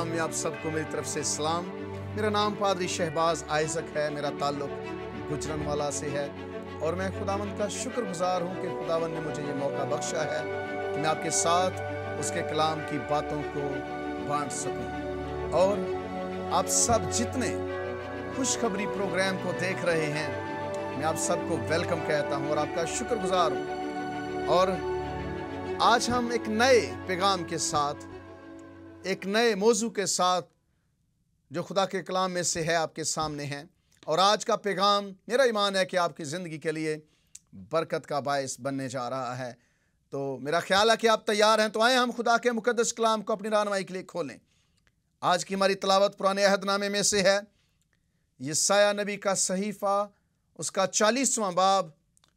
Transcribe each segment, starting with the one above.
नाम में आप सबको मेरी तरफ से सलाम। मेरा नाम पादरी शहबाज आइज़क है। मेरा ताल्लुक़ गुजरनवाला से है और मैं खुदावंद का शुक्रगुजार हूँ कि खुदावंद ने मुझे ये मौका बख्शा है कि मैं आपके साथ उसके कलाम की बातों को बांट सकूँ। और आप सब जितने खुशखबरी प्रोग्राम को देख रहे हैं, मैं आप सबको वेलकम कहता हूँ और आपका शुक्रगुजार हूँ। और आज हम एक नए पैगाम के साथ, एक नए मौजू के साथ जो खुदा के कलाम में से है आपके सामने हैं। और आज का पैगाम मेरा ईमान है कि आपकी ज़िंदगी के लिए बरकत का बायस बनने जा रहा है। तो मेरा ख्याल है कि आप तैयार हैं। तो आए हम खुदा के मुकद्दस कलाम को अपनी रहनुमाई के लिए खोलें। आज की हमारी तलावत पुराने अहदनामे में से है। यशायाह नबी का सहीफ़ा, उसका 40वां बाब,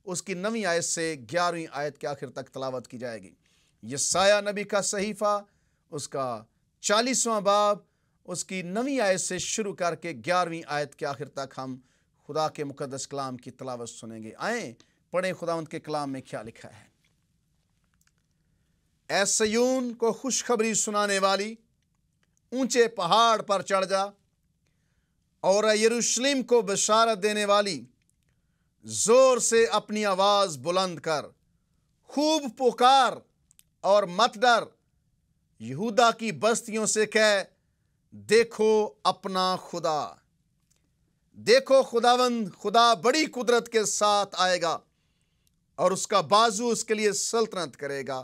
उसकी 9वीं आयत से 11वीं आयत के आखिर तक तलावत की जाएगी। यशायाह नबी का सहीफ़ा, उसका 40वां बाब, उसकी 9वीं आयत से शुरू करके 11वीं आयत के आखिर तक हम खुदा के मुकद्दस कलाम की तलावत सुनेंगे। आएँ पढ़ें खुदावंद के कलाम में क्या लिखा है। ऐ सयून को खुशखबरी सुनाने वाली, ऊंचे पहाड़ पर चढ़ जा, और यरूशलेम को बशारत देने वाली, जोर से अपनी आवाज बुलंद कर, खूब पुकार और मत डर। यहूदा की बस्तियों से कह, देखो अपना खुदा। देखो खुदावंद खुदा बड़ी कुदरत के साथ आएगा और उसका बाजू उसके लिए सल्तनत करेगा।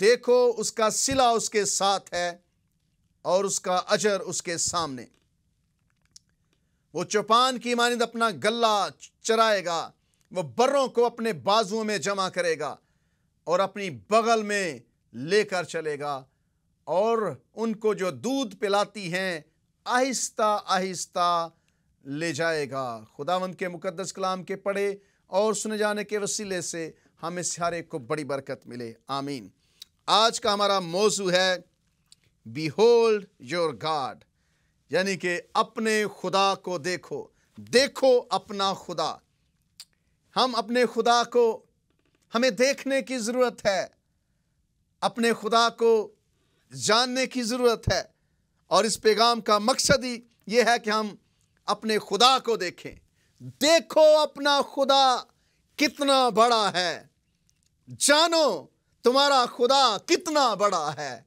देखो उसका सिला उसके साथ है और उसका अजर उसके सामने। वो चौपान की मानिंद अपना गल्ला चराएगा। वो बर्रों को अपने बाजुओं में जमा करेगा और अपनी बगल में लेकर चलेगा, और उनको जो दूध पिलाती हैं आहिस्ता आहिस्ता ले जाएगा। खुदावंद के मुकद्दस कलाम के पढ़े और सुने जाने के वसीले से हमें सारे को बड़ी बरकत मिले। आमीन। आज का हमारा मौजू है बिहोल्ड योर गॉड, यानी कि अपने खुदा को देखो। देखो अपना खुदा। हम अपने खुदा को, हमें देखने की ज़रूरत है, अपने खुदा को जानने की ज़रूरत है। और इस पैगाम का मकसद ही यह है कि हम अपने खुदा को देखें। देखो अपना खुदा कितना बड़ा है। जानो तुम्हारा खुदा कितना बड़ा है।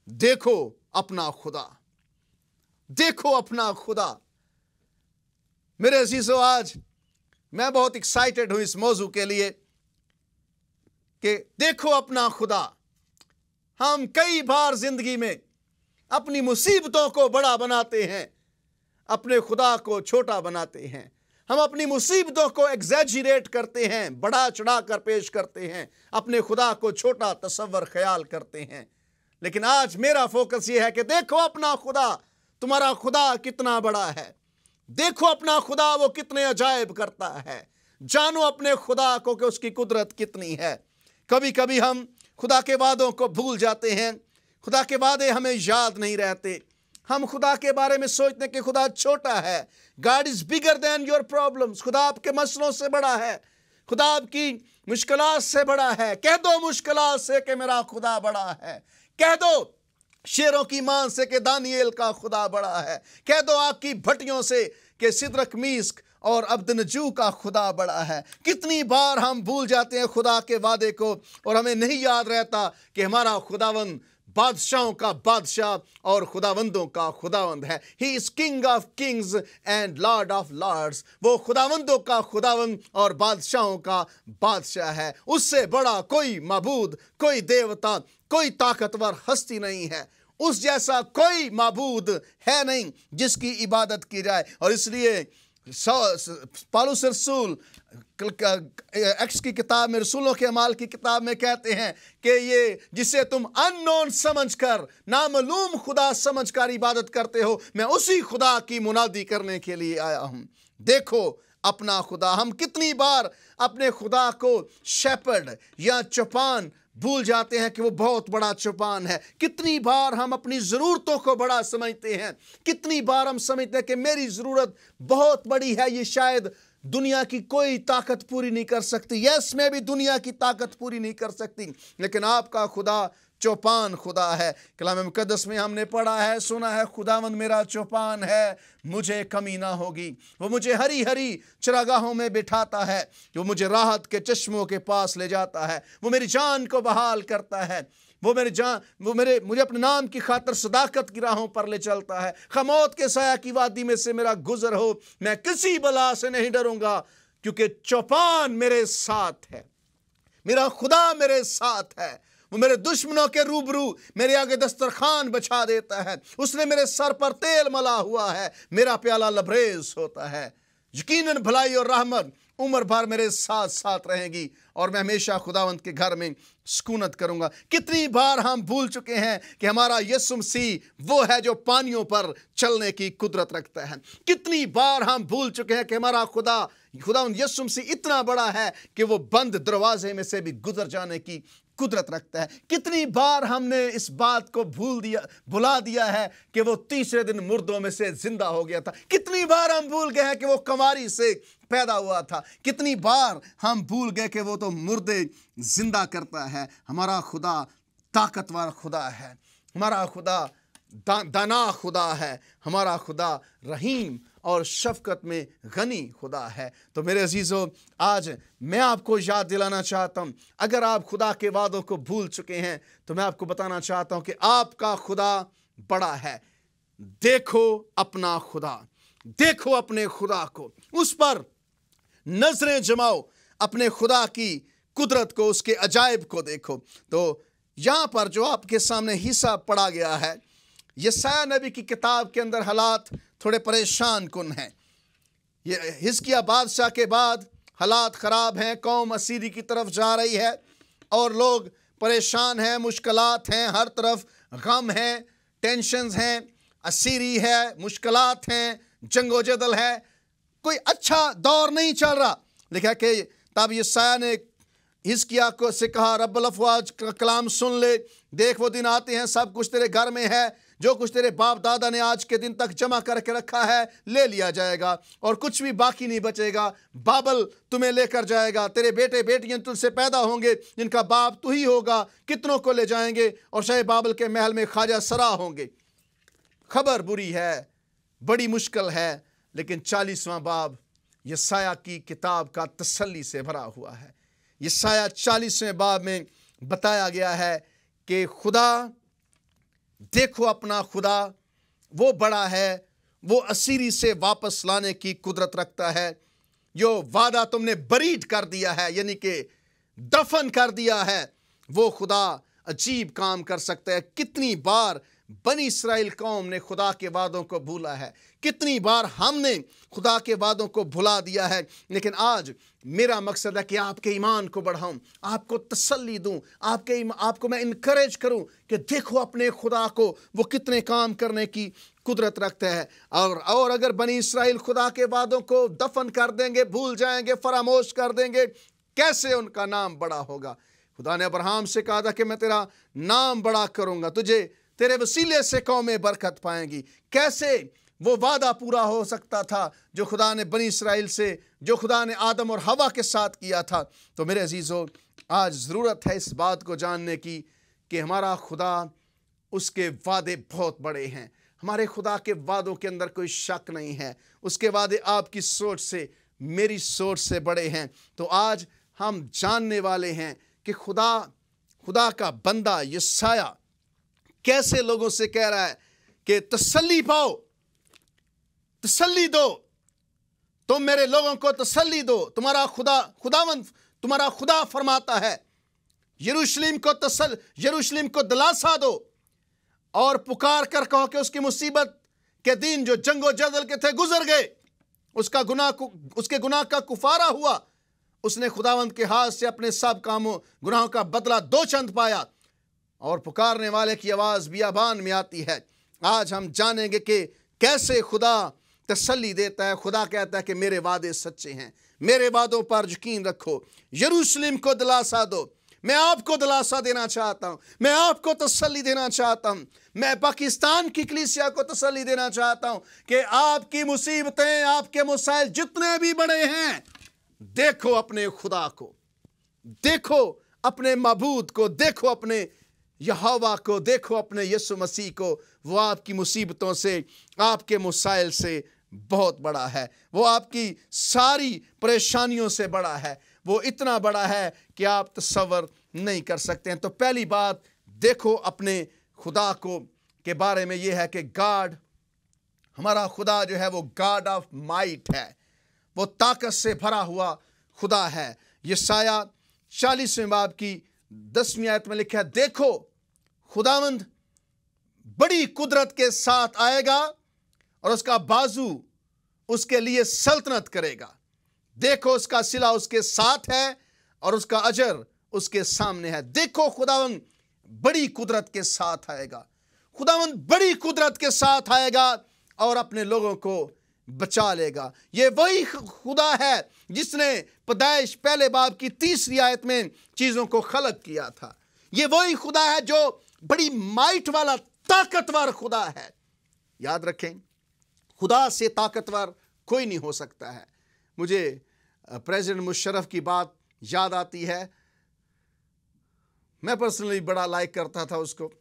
देखो अपना खुदा। देखो अपना खुदा। मेरे अजीजों, आज मैं बहुत एक्साइटेड हूं इस मौजू के लिए कि देखो अपना खुदा। हम कई बार जिंदगी में अपनी मुसीबतों को बड़ा बनाते हैं, अपने खुदा को छोटा बनाते हैं। हम अपनी मुसीबतों को एग्जैजरेट करते हैं, बढ़ा चढ़ा कर पेश करते हैं, अपने खुदा को छोटा तसव्वुर ख्याल करते हैं। लेकिन आज मेरा फोकस यह है कि देखो अपना खुदा, तुम्हारा खुदा कितना बड़ा है। देखो अपना खुदा, वो कितने अजायब करता है। जानो अपने खुदा को कि उसकी कुदरत कितनी है। कभी कभी हम खुदा के वादों को भूल जाते हैं। खुदा के वादे हमें याद नहीं रहते। हम खुदा के बारे में सोचते हैं कि खुदा छोटा है। God is bigger than your problems. खुदा आपके मसलों से बड़ा है। खुदा आपकी मुश्किलात से बड़ा है। कह दो मुश्किलात से कि मेरा खुदा बड़ा है। कह दो शेरों की मान से कि दानिएल का खुदा बड़ा है। कह दो आग की भट्टियों से कि सिदरक, मीस्क और अब्दनजू का खुदा बड़ा है। कितनी बार हम भूल जाते हैं खुदा के वादे को, और हमें नहीं याद रहता कि हमारा खुदावंद बादशाहों का बादशाह और खुदावंदों का खुदावंद है। He is king of kings and lord of lords. वो खुदावंदों का खुदावंद और बादशाहों का बादशाह है। उससे बड़ा कोई माबूद, कोई देवता, कोई ताकतवर हस्ती नहीं है। उस जैसा कोई माबूद है नहीं जिसकी इबादत की जाए। और इसलिए पौलुस रसूल एक्स की किताब में, रसूलों के अमाल की किताब में कहते हैं कि ये जिसे तुम अननोन समझकर, नामालूम खुदा समझकर इबादत करते हो, मैं उसी खुदा की मुनादी करने के लिए आया हूं। देखो अपना खुदा। हम कितनी बार अपने खुदा को शेपर्ड या चौपान भूल जाते हैं कि वो बहुत बड़ा चौपान है। कितनी बार हम अपनी ज़रूरतों को बड़ा समझते हैं। कितनी बार हम समझते हैं कि मेरी ज़रूरत बहुत बड़ी है, ये शायद दुनिया की कोई ताकत पूरी नहीं कर सकती। यस, मैं भी दुनिया की ताकत पूरी नहीं कर सकती, लेकिन आपका खुदा चौपान खुदा है। कलाम मुकद्दस में हमने पढ़ा है, सुना है, खुदावंद मेरा चौपान है, मुझे कमी ना होगी। वो मुझे हरी हरी चरागाहों में बिठाता है, वो मुझे राहत के चश्मों के पास ले जाता है, वो मेरी जान को बहाल करता है, वो मुझे अपने नाम की खातिर सदाकत की राहों पर ले चलता है। खमौत के साया की वादी में से मेरा गुजर हो, मैं किसी बला से नहीं डरूंगा, क्योंकि चौपान मेरे साथ है, मेरा खुदा मेरे साथ है। वो मेरे दुश्मनों के रूबरू मेरे आगे दस्तरखान बिछा देता है, उसने मेरे सर पर तेल मला हुआ है, मेरा प्याला लबरेज होता है। यकीनन भलाई और रहमत उम्र भर मेरे साथ साथ रहेगी और मैं हमेशा खुदावंत के घर में सुकूनत करूंगा। कितनी बार हम भूल चुके हैं कि हमारा यीशु मसीह वो है जो पानियों पर चलने की कुदरत रखता है। कितनी बार हम भूल चुके हैं कि हमारा खुदावंत यीशु मसीह इतना बड़ा है कि वो बंद दरवाजे में से भी गुजर जाने की कुदरत रखता है। कितनी बार हमने इस बात को भुला दिया है कि वो तीसरे दिन मुर्दों में से जिंदा हो गया था। कितनी बार हम भूल गए हैं कि वो कुंवारी से पैदा हुआ था। कितनी बार हम भूल गए कि वो तो मुर्दे जिंदा करता है। हमारा खुदा ताकतवर खुदा है, हमारा खुदा दाना खुदा है, हमारा खुदा रहीम और शफकत में गनी खुदा है। तो मेरे अजीज़ों, आज मैं आपको याद दिलाना चाहता हूँ, अगर आप खुदा के वादों को भूल चुके हैं तो मैं आपको बताना चाहता हूँ कि आपका खुदा बड़ा है। देखो अपना खुदा, देखो अपने खुदा को, उस पर नजरें जमाओ, अपने खुदा की कुदरत को, उसके अजायब को देखो। तो यहाँ पर जो आपके सामने हिस्सा पढ़ा गया है, यशायाह नबी की किताब के अंदर हालात थोड़े परेशान कुन हैं। ये हिजकिय्याह बादशाह के बाद हालात ख़राब हैं, कौम असीरी की तरफ जा रही है और लोग परेशान हैं, मुश्किलात हैं, हर तरफ गम हैं, टेंशन्स हैं, असीरी है, मुश्किलात हैं, जंगो जदल है, कोई अच्छा दौर नहीं चल रहा। लिखा कि तब यशायाह ने हिजकिय्याह को से कहा, रब्बुल अफ़वाज का कलाम सुन ले, देख वो दिन आते हैं, सब कुछ तेरे घर में है, जो कुछ तेरे बाप दादा ने आज के दिन तक जमा करके रखा है ले लिया जाएगा और कुछ भी बाकी नहीं बचेगा। बाबल तुम्हें लेकर जाएगा, तेरे बेटे बेटियां तुझसे पैदा होंगे, जिनका बाप तू ही होगा, कितनों को ले जाएंगे और शाह बाबल के महल में ख्वाजा सरा होंगे। खबर बुरी है, बड़ी मुश्किल है, लेकिन 40वां बाब यशायाह की किताब का तसल्ली से भरा हुआ है। यशायाह 40वें बाब में बताया गया है कि खुदा, देखो अपना खुदा, वो बड़ा है, वो असीरी से वापस लाने की कुदरत रखता है। जो वादा तुमने बरीड कर दिया है, यानी कि दफन कर दिया है, वो खुदा अजीब काम कर सकता है। कितनी बार बनी इस्राएल कौम ने खुदा के वादों को भूला है, कितनी बार हमने खुदा के वादों को भुला दिया है। लेकिन आज मेरा मकसद है कि आपके ईमान को बढ़ाऊं, आपको तसल्ली दूं, आपको मैं इनकरेज करूं कि देखो अपने खुदा को, वो कितने काम करने की कुदरत रखता है। और अगर बनी इस्राएल खुदा के वादों को दफन कर देंगे, भूल जाएंगे, फरामोश कर देंगे, कैसे उनका नाम बड़ा होगा। खुदा ने अब्राहम से कहा था कि मैं तेरा नाम बड़ा करूंगा, तुझे तेरे वसीले से कौमें बरकत पाएंगी। कैसे वो वादा पूरा हो सकता था जो खुदा ने बनी इस्राएल से, जो खुदा ने आदम और हवा के साथ किया था। तो मेरे अजीज़ों, आज ज़रूरत है इस बात को जानने की कि हमारा खुदा, उसके वादे बहुत बड़े हैं। हमारे खुदा के वादों के अंदर कोई शक नहीं है, उसके वादे आपकी सोच से, मेरी सोच से बड़े हैं। तो आज हम जानने वाले हैं कि खुदा का बंदा यशायाह कैसे लोगों से कह रहा है कि तसल्ली पाओ, तसल्ली दो, तुम मेरे लोगों को तसल्ली दो। खुदावंद तुम्हारा खुदा फरमाता है, यरूशलेम को दिलासा दो और पुकार कर कहो कि उसकी मुसीबत के दिन जो जंगो जदल के थे गुजर गए, उसके गुनाह का कुफारा हुआ, उसने खुदावंद के हाथ से अपने सब कामों गुनाहों का बदला दो चंद पाया और पुकारने वाले की आवाज़ बियाबान में आती है। आज हम जानेंगे कि कैसे खुदा तसल्ली देता है। खुदा कहता है कि मेरे वादे सच्चे हैं, मेरे वादों पर यकीन रखो, यरूशलेम को दिलासा दो। मैं आपको दिलासा देना चाहता हूँ, मैं आपको तसल्ली देना चाहता हूँ, मैं पाकिस्तान की कलीसिया को तसल्ली देना चाहता हूँ कि आपकी मुसीबतें, आपके मसाइल जितने भी बड़े हैं, देखो अपने खुदा को, देखो अपने मबूद को, देखो अपने यहोवा को देखो, अपने यीशु मसीह को। वो आपकी मुसीबतों से, आपके मसाइल से बहुत बड़ा है। वो आपकी सारी परेशानियों से बड़ा है। वो इतना बड़ा है कि आप तसव्वुर नहीं कर सकते हैं। तो पहली बात देखो अपने खुदा को के बारे में ये है कि गॉड, हमारा खुदा जो है वो गॉड ऑफ माइट है, वो ताकत से भरा हुआ खुदा है। यशाया 40वें बाब की 10वीं आयत में लिखा है, देखो खुदावंद बड़ी कुदरत के साथ आएगा और उसका बाजू उसके लिए सल्तनत करेगा। देखो उसका सिला उसके साथ है और उसका अजर उसके सामने है। देखो खुदावंद बड़ी कुदरत के साथ आएगा। खुदावंद बड़ी कुदरत के साथ आएगा और अपने लोगों को बचा लेगा। ये वही खुदा है जिसने पैदाइश पहले बाब की 3री आयत में चीज़ों को खलक किया था। ये वही खुदा है जो बड़ी माइट वाला ताकतवर खुदा है। याद रखें, खुदा से ताकतवर कोई नहीं हो सकता है। मुझे प्रेसिडेंट मुशर्रफ की बात याद आती है। मैं पर्सनली बड़ा लाइक करता था उसको।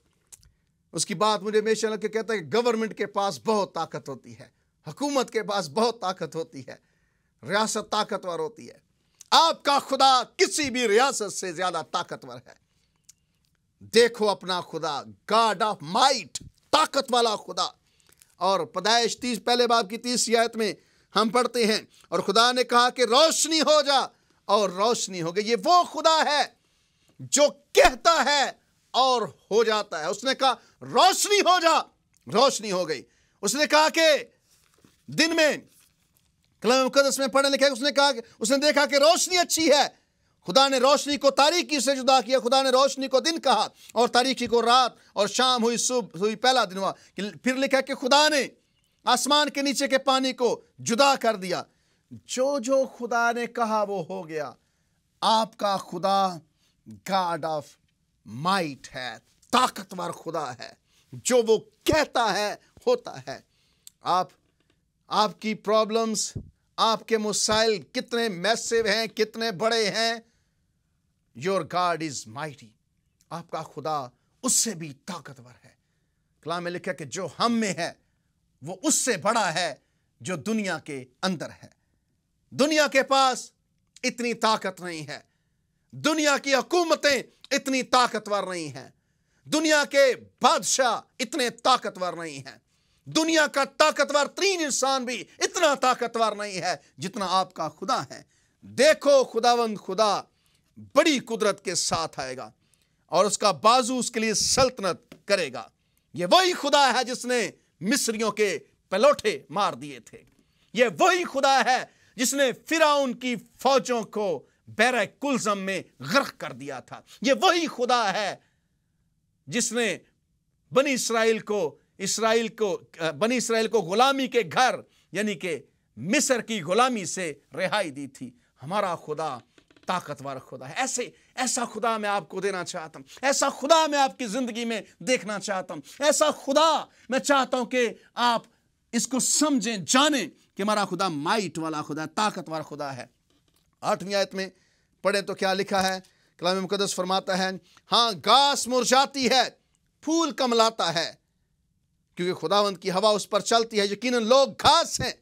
उसकी बात मुझे हमेशा लग के कहता है कि गवर्नमेंट के पास बहुत ताकत होती है, हुकूमत के पास बहुत ताकत होती है, रियासत ताकतवर होती है। आपका खुदा किसी भी रियासत से ज्यादा ताकतवर है। देखो अपना खुदा, गॉड ऑफ माइट, ताकत वाला खुदा। और पैदाइश 30 पहले बाब की 30वीं आयत में हम पढ़ते हैं, और खुदा ने कहा कि रोशनी हो जा, और रोशनी हो गई। ये वो खुदा है जो कहता है और हो जाता है। उसने कहा रोशनी हो जा, रोशनी हो गई। उसने कहा कि दिन में, कलाम मुकद्दस में पढ़ने लिखा है, उसने कहा कि उसने देखा कि रोशनी अच्छी है। खुदा ने रोशनी को तारीकी से जुदा किया। खुदा ने रोशनी को दिन कहा और तारीकी को रात, और शाम हुई सुबह हुई पहला दिन हुआ। फिर लिखा कि खुदा ने आसमान के नीचे के पानी को जुदा कर दिया। जो जो खुदा ने कहा वो हो गया। आपका खुदा गॉड ऑफ माइट है, ताकतवर खुदा है। जो वो कहता है होता है। आपकी प्रॉब्लम्स, आपके मसाइल कितने मैसिव हैं, कितने बड़े हैं, योर गॉड इज माइटी। आपका खुदा उससे भी ताकतवर है। कलाम में लिखा कि जो हम में है वो उससे बड़ा है जो दुनिया के अंदर है। दुनिया के पास इतनी ताकत नहीं है। दुनिया की हुकूमतें इतनी ताकतवर नहीं हैं। दुनिया के बादशाह इतने ताकतवर नहीं हैं। दुनिया का ताकतवर 3 इंसान भी इतना ताकतवर नहीं है जितना आपका खुदा है। देखो खुदावंद खुदा बड़ी कुदरत के साथ आएगा और उसका बाजू उसके लिए सल्तनत करेगा। ये वही खुदा है जिसने मिस्रियों के पलोठे मार दिए थे। ये वही खुदा है जिसने फिरौन की फौजों को बहरे कुलज़म में गर्क कर दिया था। ये वही खुदा है जिसने बनी इस्राएल को गुलामी के घर यानी कि मिस्र की गुलामी से रिहाई दी थी। हमारा खुदा ताकतवर खुदा है। ऐसा खुदा मैं आपको देना चाहता हूं। ऐसा खुदा मैं आपकी जिंदगी में देखना चाहता हूं। ऐसा खुदा मैं चाहता हूं कि आप इसको समझें, जानें कि हमारा खुदा माइट वाला खुदा, ताकतवर खुदा है। 8वीं आयत में पढ़े तो क्या लिखा है? कलाम मुकद्दस फरमाता है, हाँ घास मुरझाती है, फूल कमलाता है, क्योंकि खुदावंद की हवा उस पर चलती है। यकीनन लोग घास हैं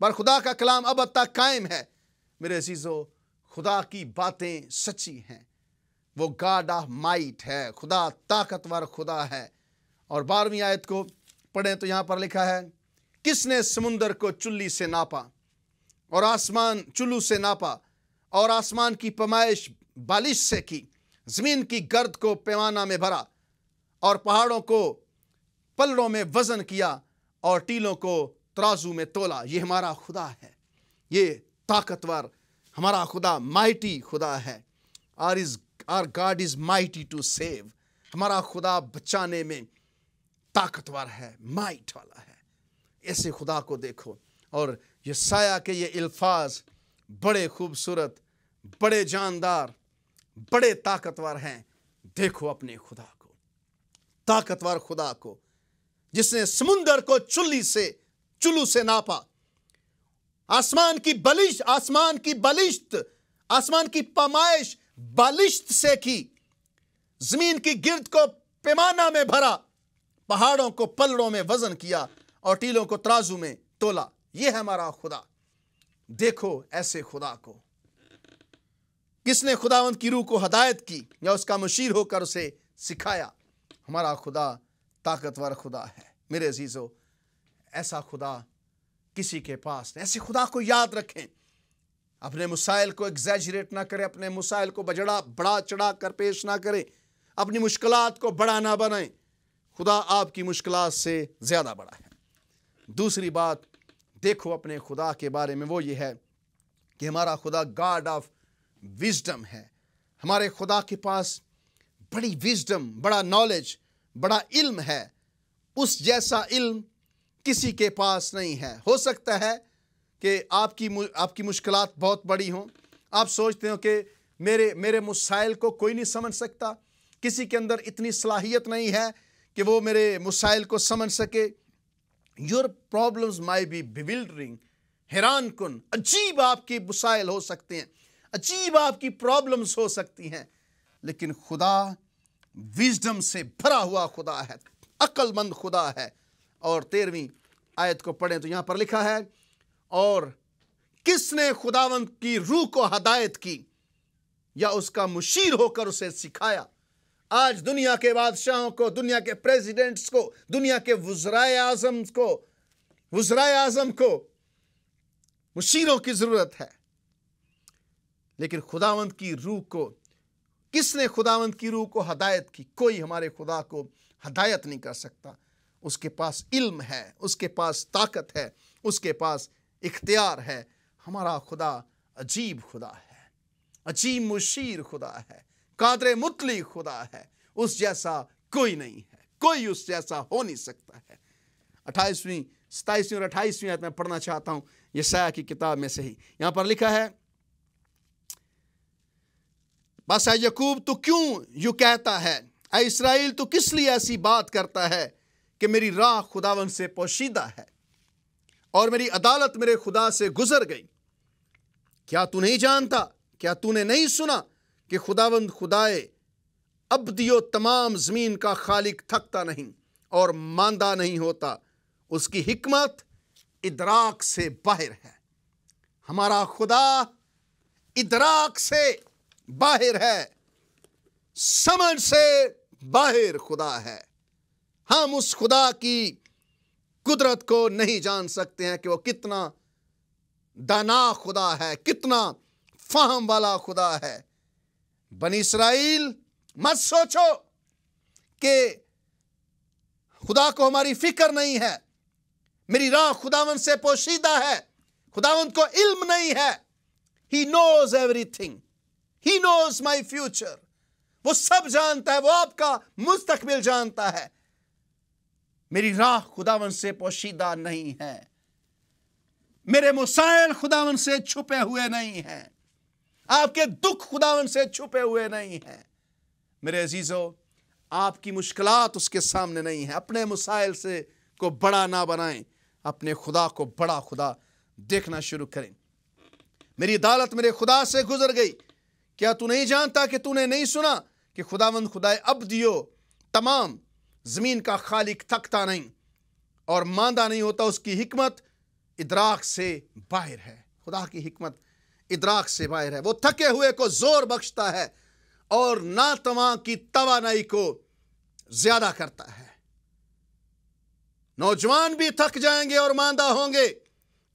पर खुदा का कलाम अब तक कायम है। मेरे अजीजों, खुदा की बातें सच्ची हैं। वो गॉड ऑफ माइट है, खुदा ताकतवर खुदा है। और 12वीं आयत को पढ़ें तो यहाँ पर लिखा है, किसने समुंदर को चुल्ली से नापा और आसमान चुल्लू से नापा, और आसमान की पैमाइश बालिश से की, जमीन की गर्द को पैमाना में भरा, और पहाड़ों को पलड़ों में वजन किया, और टीलों को तराजू में तोला। ये हमारा खुदा है। ये ताकतवर हमारा खुदा माइटी खुदा है। Our god is mighty to save. हमारा खुदा बचाने में ताकतवर है, माइट वाला है। ऐसे खुदा को देखो। और यशाया के ये अल्फाज बड़े खूबसूरत, बड़े जानदार, बड़े ताकतवर हैं। देखो अपने खुदा को, ताकतवर खुदा को, जिसने समुंदर को चुल्लू से नापा, आसमान की पैमाइश बालिश्त से की, زمین کی گرد کو پیمانہ میں بھرا، پہاڑوں کو پلڑوں میں وزن کیا اور ٹیلوں کو ترازو میں تولا۔ یہ ہے ہمارا خدا۔ دیکھو ایسے خدا کو۔ کس نے خداوند کی روح کو ہدایت کی یا اس کا مشیر ہو کر اسے سکھایا؟ ہمارا خدا طاقتور خدا ہے۔ میرے عزیزو، ایسا خدا کسی کے پاس نہیں۔ ایسے خدا کو یاد رکھیں۔ اپنے مسائل کو ایگزیجریٹ نہ کریں، اپنے مسائل کو بڑا چڑھا کر پیش نہ کریں، اپنی مشکلات کو بڑا نہ بنائیں۔ خدا آپ کی مشکلات سے زیادہ بڑا ہے۔ دوسری بات دیکھو اپنے خدا کے بارے میں، وہ یہ ہے کہ ہمارا خدا گاڈ آف وزڈم ہے۔ ہمارے خدا کے پاس بڑی وزڈم، بڑا نالج، بڑا علم ہے۔ اس جیسا علم کسی کے پاس نہیں ہے۔ ہو سکتا ہے کہ آپ کی مشکلات بہت بڑی ہوں، آپ سوچتے ہو کہ میرے مسائل کو کوئی نہیں سمجھ سکتا، کسی کے اندر اتنی صلاحیت نہیں ہے کہ وہ میرے مسائل کو سمجھ سکے۔ Your problems might be bewildering، حیران کن، عجیب آپ کی مسائل ہو سکتے ہیں، عجیب آپ کی پرابلمز ہو سکتی ہیں، لیکن خدا وزڈم سے بھرا ہوا خدا ہے، عقل مند خدا ہے۔ اور 13ویں آیت کو پڑھیں تو یہاں پر لکھا ہے، اور کس نے خداوند کی روح کو ہدایت کی یا اس کا مشیر ہو کر اسے سکھایا؟ آج دنیا کے بادشاہوں کو، دنیا کے پریزیڈنٹس کو، دنیا کے وزرائے اعظم کو مشیروں کی ضرورت ہے، لیکن خداوند کی روح کو، کس نے خداوند کی روح کو ہدایت کی؟ کوئی ہمارے خدا کو ہدایت نہیں کر سکتا۔ اس کے پاس علم ہے، اس کے پاس طاقت ہے، اس کے پاس اختیار ہے۔ ہمارا خدا عجیب خدا ہے، عجیب مشیر خدا ہے، قادر مطلق خدا ہے۔ اس جیسا کوئی نہیں ہے، کوئی اس جیسا ہو نہیں سکتا ہے۔ 27ویں اور 28ویں آیت میں پڑھنا چاہتا ہوں، یسایہ کی کتاب میں سے ہی۔ یہاں پر لکھا ہے، بس اے یعقوب تو کیوں یوں کہتا ہے، اے اسرائیل تو کس لیے ایسی بات کرتا ہے کہ میری راہ خداوند سے پوشیدہ ہے اور میری عدالت میرے خدا سے گزر گئی۔ کیا تو نہیں جانتا، کیا تو نے نہیں سنا کہ خداوند خدائے ابدی و تمام زمین کا خالق تھکتا نہیں اور ماندہ نہیں ہوتا، اس کی حکمت ادراک سے باہر ہے۔ ہمارا خدا ادراک سے باہر ہے، سمجھ سے باہر خدا ہے۔ ہم اس خدا کی قدرت کو نہیں جان سکتے ہیں کہ وہ کتنا دانا خدا ہے، کتنا فہم والا خدا ہے۔ بنی اسرائیل، مت سوچو کہ خدا کو ہماری فکر نہیں ہے، میری راہ خداوند سے پوشیدہ ہے، خداوند کو علم نہیں ہے۔ He knows everything. He knows my future. وہ سب جانتا ہے، وہ آپ کا مستقبل جانتا ہے۔ میری راہ خداوند سے پوشیدہ نہیں ہے، میرے مسائل خداوند سے چھپے ہوئے نہیں ہیں، آپ کے دکھ خداوند سے چھپے ہوئے نہیں ہیں۔ میرے عزیزو، آپ کی مشکلات اس کے سامنے نہیں ہیں۔ اپنے مسائل سے کو بڑا نہ بنائیں، اپنے خدا کو بڑا خدا دیکھنا شروع کریں۔ میری عدالت میرے خدا سے گزر گئی۔ کیا تو نہیں جانتا، کہ تو نے نہیں سنا کہ خداوند خدائے ابدیو تمام زمین کا خالق تھکتا نہیں اور ماندہ نہیں ہوتا، اس کی حکمت ادراک سے باہر ہے۔ خدا کی حکمت ادراک سے باہر ہے۔ وہ تھکے ہوئے کو زور بخشتا ہے اور ناتواں کی توانائی کو زیادہ کرتا ہے۔ نوجوان بھی تھک جائیں گے اور ماندہ ہوں گے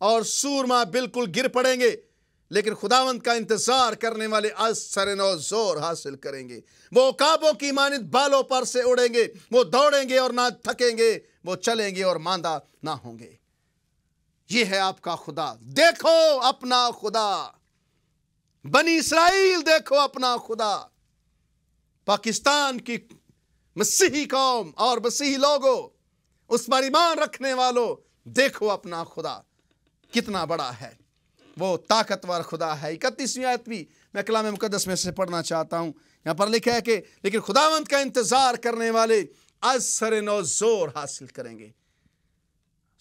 اور سورما بالکل گر پڑیں گے، لیکن خداوند کا انتظار کرنے والے از سر نو زور حاصل کریں گے۔ وہ عقابوں کی مانند بالوں پر سے اڑیں گے، وہ دوڑیں گے اور نہ تھکیں گے، وہ چلیں گے اور ماندہ نہ ہوں گے۔ یہ ہے آپ کا خدا۔ دیکھو اپنا خدا، بنی اسرائیل دیکھو اپنا خدا، پاکستان کی مسیحی قوم اور مسیحی لوگوں، اس پر ایمان رکھنے والوں، دیکھو اپنا خدا کتنا بڑا ہے۔ وہ طاقتور خدا ہے۔ 31ویں آیت بھی میں کلام مقدس میں سے پڑھنا چاہتا ہوں۔ یہاں پر لکھا ہے کہ لیکن خداوند کا انتظار کرنے والے از سر نو زور حاصل کریں گے۔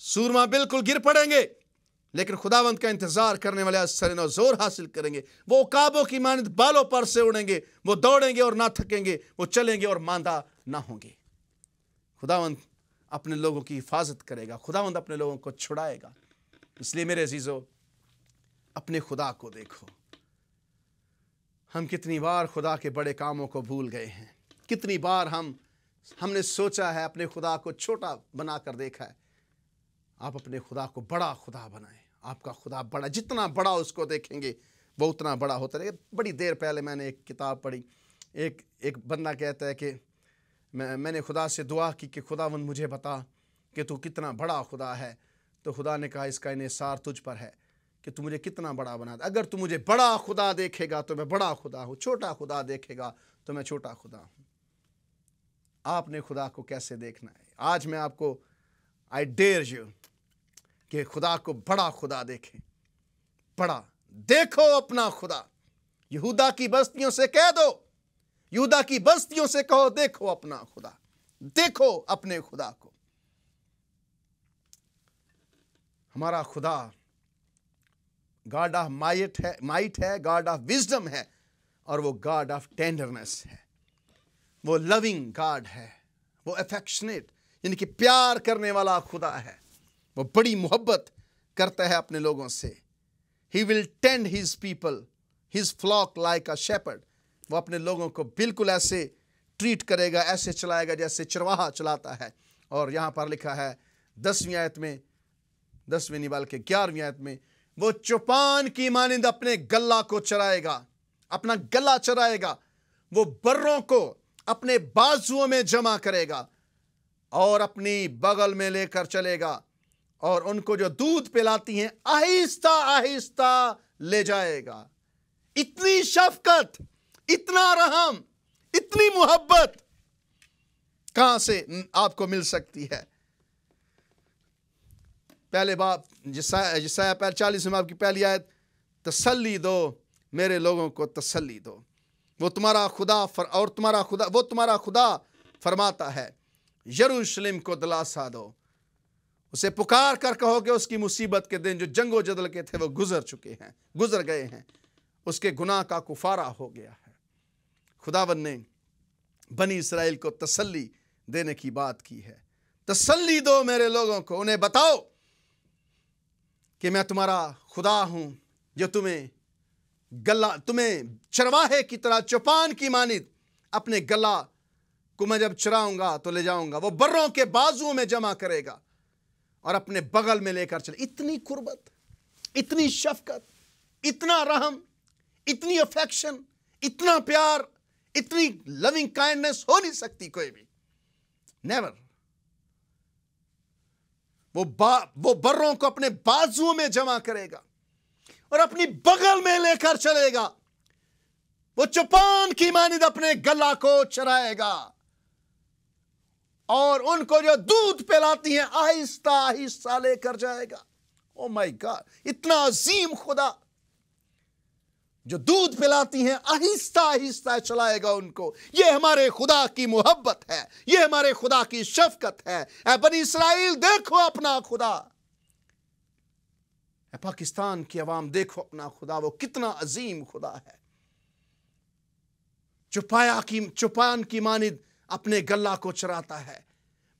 سورما بالکل گر پڑیں گے، لیکن خداوند کا انتظار کرنے والے سر نو زور حاصل کریں گے، وہ عقابوں کی مانند بالوں پر سے اڑیں گے، وہ دوڑیں گے اور نہ تھکیں گے، وہ چلیں گے اور ماندہ نہ ہوں گے۔ خداوند اپنے لوگوں کی حفاظت کرے گا، خداوند اپنے لوگوں کو چھڑائے گا۔ اس لیے میرے عزیزو، اپنے خدا کو دیکھو۔ ہم کتنی بار خدا کے بڑے کاموں کو بھول گئے ہیں، کتنی بار ہم نے سوچا ہے، اپنے خدا کو چھوٹا بنا کر دیکھا ہے۔ آپ اپنے خدا کو بڑا خدا بنائیں۔ آپ کا خدا بڑا، جتنا بڑا اس کو دیکھیں گے وہ اتنا بڑا ہوتا رہے گا۔ بڑی دیر پہلے میں نے ایک کتاب پڑھی، ایک بندہ کہتا ہے کہ میں نے خدا سے دعا کی کہ خداوند مجھے بتا کہ تو کتنا بڑا خدا ہے۔ تو خدا نے کہا اس کا انحصار تجھ پر ہے کہ تو مجھے کتنا بڑا بنا دے۔ اگر تو مجھے بڑا خدا دیکھے گا تو میں بڑا خدا ہوں، چھوٹا خدا دیکھے گا تو میں چھوٹا خدا ہوں۔ آپ نے خدا کو کیسے دیکھنا ہے؟ آج میں آپ کو I dare you کہ خدا کو بڑا خدا دیکھیں۔ بڑا دیکھو اپنا خدا۔ یہودا کی بستیوں سے کہہ دو، یہودا کی بستیوں سے کہو دیکھو اپنا خدا، دیکھو اپنے خدا کو۔ ہمارا خدا گاڈ آف مائٹ ہے، گاڈ آف وزڈم ہے، اور وہ گاڈ آف ٹینڈرنس ہے۔ وہ لونگ گاڈ ہے، وہ افیکشنیٹ یعنی کہ پیار کرنے والا خدا ہے۔ وہ بڑی محبت کرتا ہے اپنے لوگوں سے۔ He will tend his people, his flock like a shepherd. وہ اپنے لوگوں کو بالکل ایسے ٹریٹ کرے گا، ایسے چلائے گا جیسے چرواہا چلاتا ہے۔ اور یہاں پر لکھا ہے 10ویں آیت میں، 10ویں نہیں بلکہ 11ویں آیت میں، وہ چوپان کی مانند اپنے گلہ کو چرائے گا، اپنا گلہ چرائے گا۔ وہ بروں کو اپنے بازوؤں میں جمع کرے گا اور اپنی بغل میں لے کر چلے گا، اور ان کو جو دودھ پلاتی ہیں آہستہ آہستہ لے جائے گا۔ اتنی شفقت، اتنا رحم، اتنی محبت کہاں سے آپ کو مل سکتی ہے؟ پہلے باب یسایہ 40 باب کی پہلی آیت، تسلی دو میرے لوگوں کو تسلی دو، وہ تمہارا خدا فرماتا ہے یروشلم کو دلاسا دو۔ اسے پکار کر کہو کہ اس کی مصیبت کے دن جو جنگ و جدل کے تھے وہ گزر گئے ہیں، اس کے گناہ کا کفارہ ہو گیا ہے۔ خداوند نے بنی اسرائیل کو تسلی دینے کی بات کی ہے۔ تسلی دو میرے لوگوں کو، انہیں بتاؤ کہ میں تمہارا خدا ہوں جو تمہیں چرواہے کی طرح چوپان کی مانند اپنے گلہ کو میں جب چراؤں گا تو لے جاؤں گا، وہ بروں کے بازوؤں میں جمع کرے گا اور اپنے بغل میں لے کر چلے۔ اتنی قربت، اتنی شفقت، اتنا رحم، اتنی افیکشن، اتنا پیار، اتنی لونگ کائنڈنس ہو نہیں سکتی کوئی بھی، نیور۔ وہ بروں کو اپنے بازوؤں میں جمع کرے گا اور اپنی بغل میں لے کر چلے گا، وہ چوپان کی مانند اپنے گلہ کو چرائے گا، اور ان کو جو دودھ پلاتی ہیں آہستہ آہستہ لے کر جائے گا۔ او مائی گاڈ، اتنا عظیم خدا جو دودھ پلاتی ہیں آہستہ آہستہ چلائے گا ان کو۔ یہ ہمارے خدا کی محبت ہے، یہ ہمارے خدا کی شفقت ہے۔ اے بنی اسرائیل دیکھو اپنا خدا، اے پاکستان کی عوام دیکھو اپنا خدا، وہ کتنا عظیم خدا ہے۔ چوپان کی مانند اپنے گلہ کو چراتا ہے،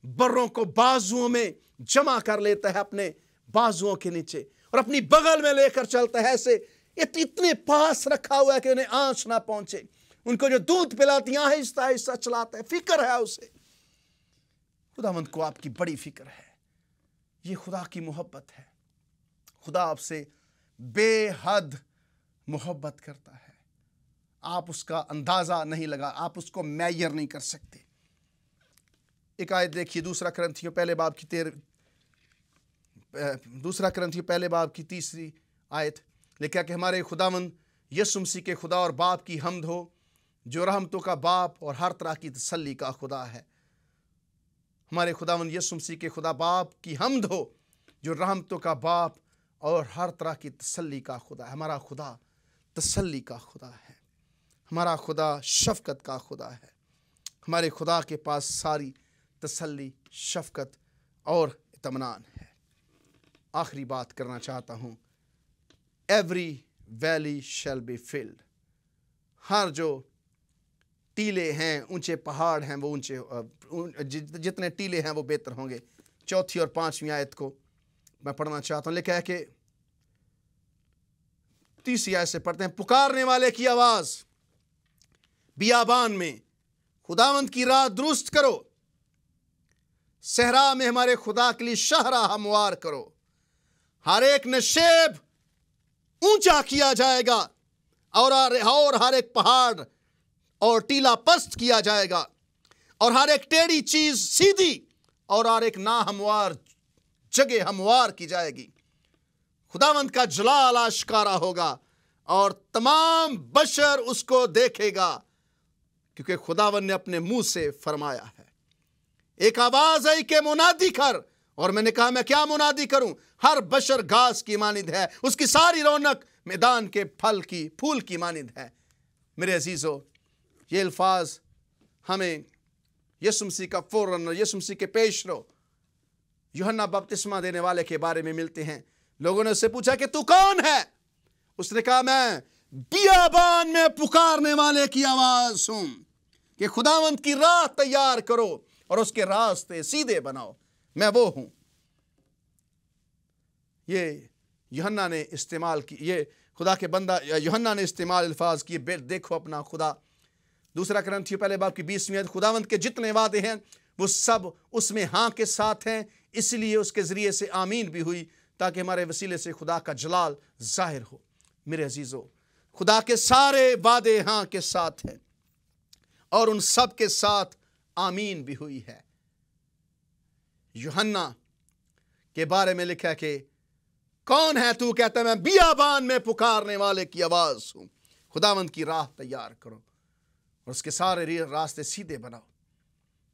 بروں کو بازوؤں میں جمع کر لیتا ہے اپنے بازوؤں کے نیچے، اور اپنی بغل میں لے کر چلتا ہے، ایسے اتنے پاس رکھا ہوا ہے کہ انہیں آنچ نہ پہنچے۔ ان کو جو دودھ پلاتی ہیں آہستہ آہستہ چلاتا ہے، فکر ہے اسے۔ خداوند کو آپ کی بڑی فکر ہے، یہ خدا کی محبت ہے۔ خدا آپ سے بے حد محبت کرتا ہے، آپ اس کا اندازہ نہیں لگا، آپ اس کو میئر نہیں کر سکتے۔ ایک آیت دیکھیے، دوسرا کرنتھیوں پہلے باب کی 3 آیت، لکھا کہ ہمارے خداوند یسوع مسیح کے خدا اور باپ کی حمد ہو، جو رحمتوں کا باپ اور ہر طرح کی تسلی کا خدا ہے۔ ہمارے خداوند یسوع مسیح کے خدا باپ کی حمد ہو، جو رحمتوں کا باپ اور ہر طرح کی تسلی کا خدا ہے۔ ہمارا خدا تسلی کا خدا ہے، ہمارا خدا شفقت کا خدا ہے۔ ہمارے خدا کے پاس ساری تسلی، شفقت اور اطمینان ہے۔ آخری بات کرنا چاہتا ہوں. Every valley shall be flood. ہر جو ٹیلے ہیں، اونچے پہاڑ ہیں، وہ جتنے ٹیلے ہیں وہ بہتر ہوں گے. 4 اور 5 آیت کو میں پڑھنا چاہتا ہوں. لکھا ہے کہ 30 آیت سے پڑھتے ہیں. پکارنے والے کی آواز بیابان میں، خداوند کی راہ درست کرو. صحرا میں ہمارے خدا کے لیے شاہراہ ہموار کرو. ہر ایک نشیب اونچا کیا جائے گا اور ہر ایک پہاڑ اور ٹیلا پست کیا جائے گا، اور ہر ایک ٹیڑھی چیز سیدھی اور ہر ایک ناہموار جگہ ہموار کی جائے گی. خداوند کا جلال آشکارا ہوگا اور تمام بشر اس کو دیکھے گا، کیونکہ خداوند نے اپنے منہ سے فرمایا ہے. ایک آواز آئی کہ منادی کر، اور میں نے کہا میں کیا منادی کروں؟ ہر بشر گھاس کی مانند ہے، اس کی ساری رونق میدان کے پھول کی مانند ہے. میرے عزیزو، یہ الفاظ ہمیں یسوع مسیح کا فوراً یسوع مسیح کے پیش رو یوحنا بپتسمہ دینے والے کے بارے میں ملتے ہیں. لوگوں نے اس سے پوچھا کہ تو کون ہے؟ اس نے کہا میں بیابان میں پکارنے والے کی آواز ہوں کہ خداوند کی راہ تیار کرو اور اس کے راستے سیدھے بناؤ. میں وہ ہوں. یہ یوحنا نے استعمال کی، یہ خدا کے بندہ یوحنا نے استعمال الفاظ کیے. دیکھو اپنا خدا. 2 کرنتھیوں پہلے باب کی 20 آیت. خداوند کے جتنے وعدے ہیں وہ سب اس میں ہاں کے ساتھ ہیں، اس لیے اس کے ذریعے سے آمین بھی ہوئی، تاکہ ہمارے وسیلے سے خدا کا جلال ظاہر ہو. میرے عزیزو، خدا کے سارے وعدے ہاں کے ساتھ ہیں اور ان سب کے ساتھ آمین بھی ہوئی ہے. یوحنا کے بارے میں لکھا ہے کہ کون ہے تو؟ کہتا ہے میں بیابان میں پکارنے والے کی آواز ہوں. خداوند کی راہ تیار کرو اور اس کے سارے راستے سیدھے بناؤ.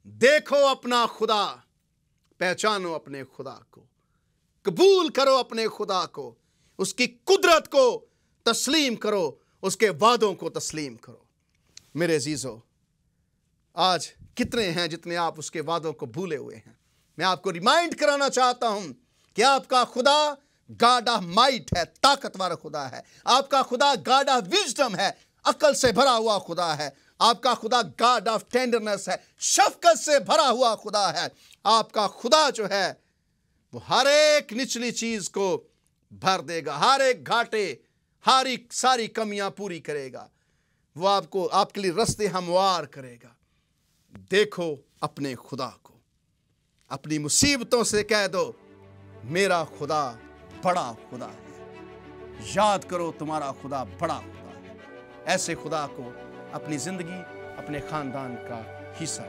دیکھو اپنا خدا، پہچانو اپنے خدا کو، قبول کرو اپنے خدا کو، اس کی قدرت کو تسلیم کرو، اس کے وعدوں کو تسلیم کرو. میرے عزیزو، آج کتنے ہیں جتنے آپ اس کے وعدوں کو بھولے ہوئے ہیں؟ میں آپ کو ریمائنڈ کرانا چاہتا ہوں کہ آپ کا خدا گاڈ آف مائٹ ہے، طاقتور خدا ہے. آپ کا خدا گاڈ آف وزڈم ہے، عقل سے بھرا ہوا خدا ہے. آپ کا خدا گاڈ آف ٹینڈرنس ہے، شفقت سے بھرا ہوا خدا ہے. آپ کا خدا جو ہے وہ ہر ایک نچلی چیز کو بھر دے گا، ہر ایک گھاٹے، ہر ایک ساری کمیاں پوری کرے گا. وہ آپ کے لیے رستے ہموار کرے گا. دیکھو اپنے خدا کو. اپنی مصیبتوں سے کہہ دو میرا خدا بڑا خدا ہے. یاد کرو تمہارا خدا بڑا خدا ہے. ایسے خدا کو اپنی زندگی، اپنے خاندان کا حصہ